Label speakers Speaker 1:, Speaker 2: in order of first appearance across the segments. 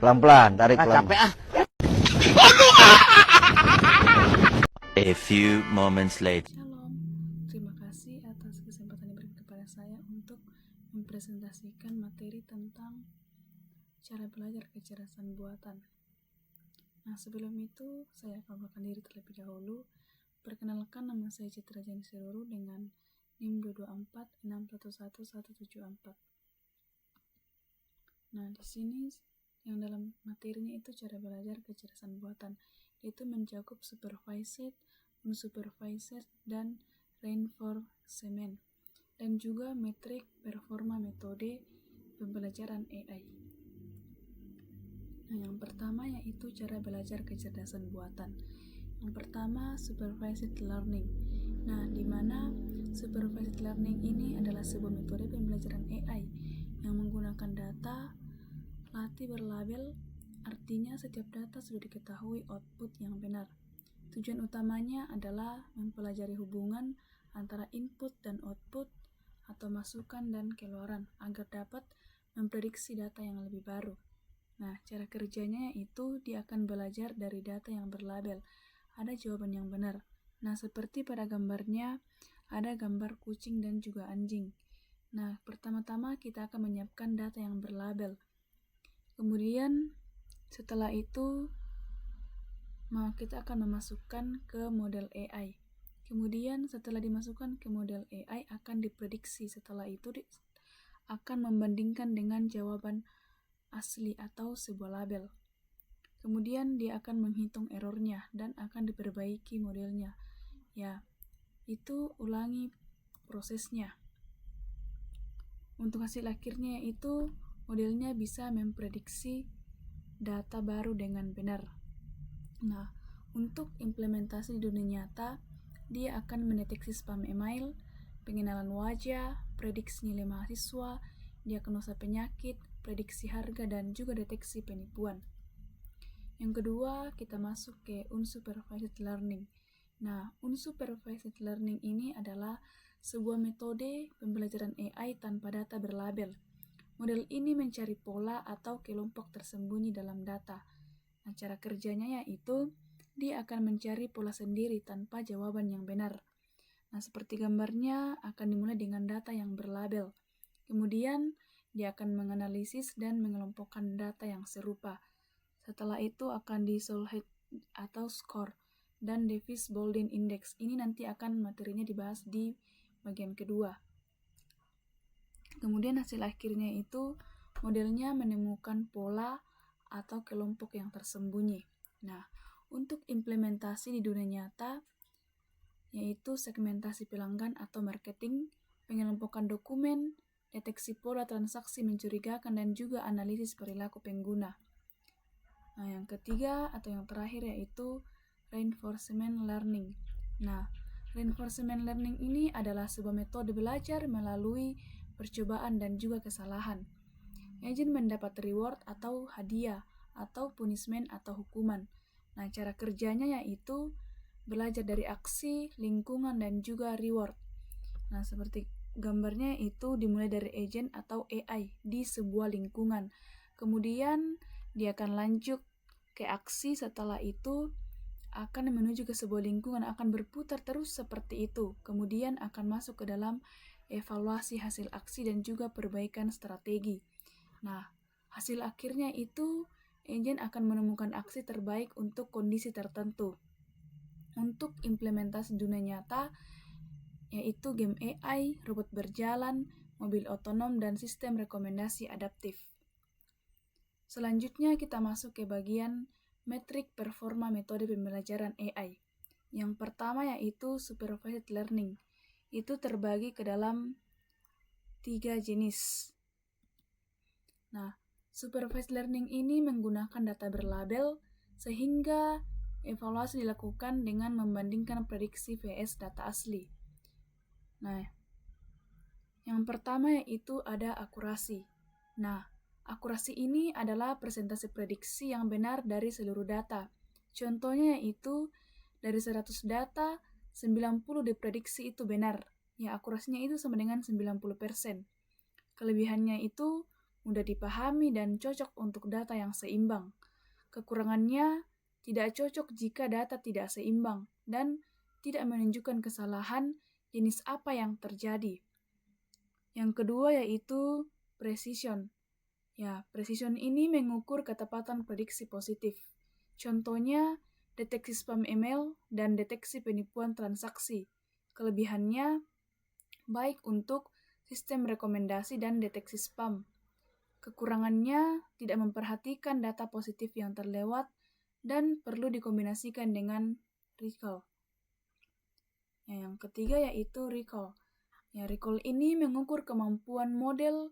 Speaker 1: Pelan-pelan, tarik pelan.
Speaker 2: Capek ah.
Speaker 3: A few moments later.
Speaker 4: Shalom, terima kasih atas kesempatan yang diberikan kepada saya untuk mempresentasikan materi tentang cara belajar kecerdasan buatan. Nah, sebelum itu saya akan memperkenalkan diri terlebih dahulu. Perkenalkan, nama saya Citra Jani Siruru dengan NIM 224611174. Nah, di sini yang dalam materinya itu cara belajar kecerdasan buatan, yaitu mencakup supervised, unsupervised, dan reinforcement, dan juga metrik performa metode pembelajaran AI. Nah, yang pertama yaitu cara belajar kecerdasan buatan. Yang pertama, supervised learning. Nah, di mana supervised learning ini adalah sebuah metode pembelajaran AI yang menggunakan data latih berlabel, artinya setiap data sudah diketahui output yang benar. Tujuan utamanya adalah mempelajari hubungan antara input dan output atau masukan dan keluaran agar dapat memprediksi data yang lebih baru. Nah, cara kerjanya yaitu dia akan belajar dari data yang berlabel. Ada jawaban yang benar. Nah, seperti pada gambarnya, ada gambar kucing dan juga anjing. Nah, pertama-tama kita akan menyiapkan data yang berlabel. Kemudian, setelah itu, kita akan memasukkan ke model AI. Kemudian, setelah dimasukkan ke model AI, akan diprediksi. Setelah itu, akan membandingkan dengan jawaban asli atau sebuah label. Kemudian dia akan menghitung errornya dan akan diperbaiki modelnya. Ya, itu ulangi prosesnya. Untuk hasil akhirnya yaitu modelnya bisa memprediksi data baru dengan benar. Nah, untuk implementasi di dunia nyata, dia akan mendeteksi spam email, pengenalan wajah, prediksi nilai mahasiswa, diagnosa penyakit, prediksi harga, dan juga deteksi penipuan. Yang kedua, kita masuk ke unsupervised learning. Nah, unsupervised learning ini adalah sebuah metode pembelajaran AI tanpa data berlabel. Model ini mencari pola atau kelompok tersembunyi dalam data. Nah, cara kerjanya yaitu dia akan mencari pola sendiri tanpa jawaban yang benar. Nah, seperti gambarnya akan dimulai dengan data yang berlabel. Kemudian, dia akan menganalisis dan mengelompokkan data yang serupa. Setelah itu akan di-solve atau score dan Davis Baldwin Index. Ini nanti akan materinya dibahas di bagian kedua. Kemudian hasil akhirnya itu modelnya menemukan pola atau kelompok yang tersembunyi. Nah, untuk implementasi di dunia nyata yaitu segmentasi pelanggan atau marketing, pengelompokan dokumen, deteksi pola transaksi mencurigakan, dan juga analisis perilaku pengguna. Nah, yang ketiga atau yang terakhir yaitu reinforcement learning. Nah, reinforcement learning ini adalah sebuah metode belajar melalui percobaan dan juga kesalahan. Agent mendapat reward atau hadiah atau punishment atau hukuman. Nah, cara kerjanya yaitu belajar dari aksi, lingkungan, dan juga reward. Nah, seperti gambarnya itu dimulai dari agent atau AI di sebuah lingkungan. Kemudian dia akan lanjut ke aksi, setelah itu akan menuju ke sebuah lingkungan, akan berputar terus seperti itu. Kemudian akan masuk ke dalam evaluasi hasil aksi dan juga perbaikan strategi. Nah, hasil akhirnya itu agent akan menemukan aksi terbaik untuk kondisi tertentu. Untuk implementasi dunia nyata yaitu game AI, robot berjalan, mobil otonom, dan sistem rekomendasi adaptif. Selanjutnya kita masuk ke bagian metrik performa metode pembelajaran AI. Yang pertama yaitu supervised learning. Itu terbagi ke dalam 3 jenis. Nah, supervised learning ini menggunakan data berlabel sehingga evaluasi dilakukan dengan membandingkan prediksi vs data asli. Nah, yang pertama yaitu ada akurasi. Nah, akurasi ini adalah presentasi prediksi yang benar dari seluruh data. Contohnya yaitu dari 100 data, 90 diprediksi itu benar. Ya, akurasinya itu sama dengan 90%. Kelebihannya itu mudah dipahami dan cocok untuk data yang seimbang. Kekurangannya, tidak cocok jika data tidak seimbang dan tidak menunjukkan kesalahan jenis apa yang terjadi. Yang kedua yaitu precision. Precision ini mengukur ketepatan prediksi positif. Contohnya, deteksi spam email dan deteksi penipuan transaksi. Kelebihannya baik untuk sistem rekomendasi dan deteksi spam. Kekurangannya tidak memperhatikan data positif yang terlewat dan perlu dikombinasikan dengan recall. Yang ketiga yaitu recall. Recall ini mengukur kemampuan model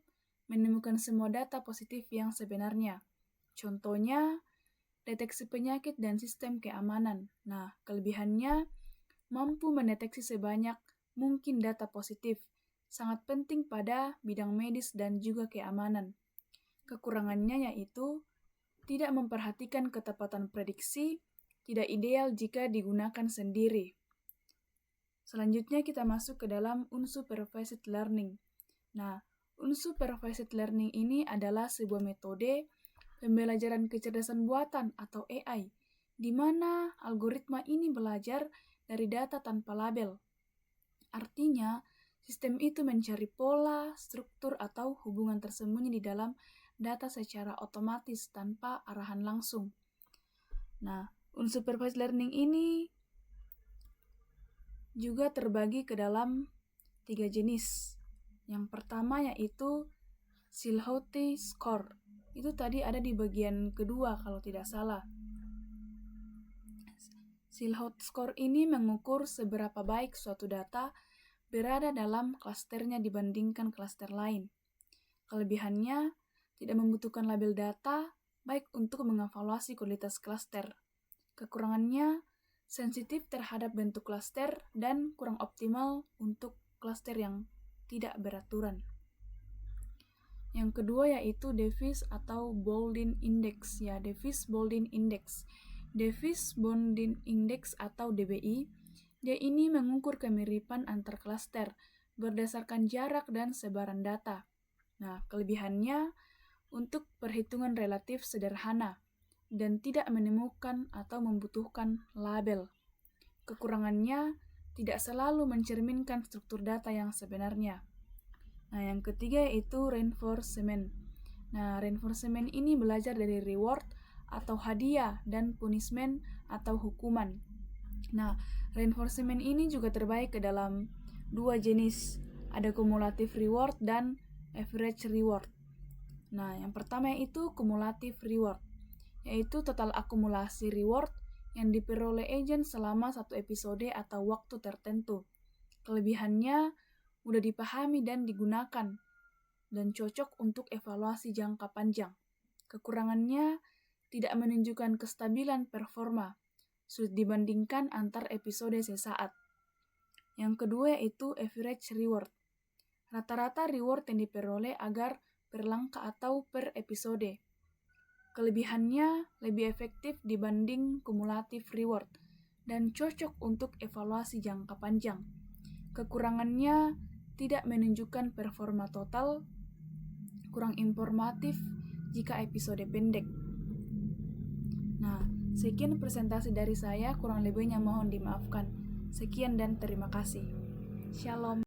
Speaker 4: menemukan semua data positif yang sebenarnya. Contohnya, deteksi penyakit dan sistem keamanan. Kelebihannya mampu mendeteksi sebanyak mungkin data positif, sangat penting pada bidang medis dan juga keamanan. Kekurangannya yaitu tidak memperhatikan ketepatan prediksi, tidak ideal jika digunakan sendiri. Selanjutnya kita masuk ke dalam unsupervised learning. Unsupervised learning ini adalah sebuah metode pembelajaran kecerdasan buatan atau AI, di mana algoritma ini belajar dari data tanpa label. Artinya, sistem itu mencari pola, struktur, atau hubungan tersembunyi di dalam data secara otomatis tanpa arahan langsung. Unsupervised learning ini juga terbagi ke dalam 3 jenis. Yang pertama yaitu Silhouette score. Itu tadi ada di bagian kedua kalau tidak salah. Silhouette score ini mengukur seberapa baik suatu data berada dalam klasternya dibandingkan klaster lain. Kelebihannya tidak membutuhkan label data baik untuk mengevaluasi kualitas klaster. Kekurangannya sensitif terhadap bentuk klaster dan kurang optimal untuk klaster yang tidak beraturan. Yang kedua yaitu Davis atau Baldwin Index. Davis Baldwin Index. Davis Baldwin Index atau DBI, dia ini mengukur kemiripan antar klaster berdasarkan jarak dan sebaran data. Kelebihannya untuk perhitungan relatif sederhana dan tidak menemukan atau membutuhkan label. Kekurangannya tidak selalu mencerminkan struktur data yang sebenarnya. Yang ketiga yaitu reinforcement. Reinforcement ini belajar dari reward atau hadiah dan punishment atau hukuman. Reinforcement ini juga terbagi ke dalam 2 jenis. Ada cumulative reward dan average reward. Yang pertama yaitu cumulative reward, yaitu total akumulasi reward yang diperoleh agent selama 1 episode atau waktu tertentu. Kelebihannya mudah dipahami dan digunakan, dan cocok untuk evaluasi jangka panjang. Kekurangannya tidak menunjukkan kestabilan performa, sulit dibandingkan antar episode sesaat. Yang kedua yaitu average reward. Rata-rata reward yang diperoleh agar per langkah atau per episode. Kelebihannya lebih efektif dibanding cumulative reward dan cocok untuk evaluasi jangka panjang. Kekurangannya tidak menunjukkan performa total, kurang informatif jika episode pendek. Sekian presentasi dari saya, kurang lebihnya mohon dimaafkan. Sekian dan terima kasih. Shalom.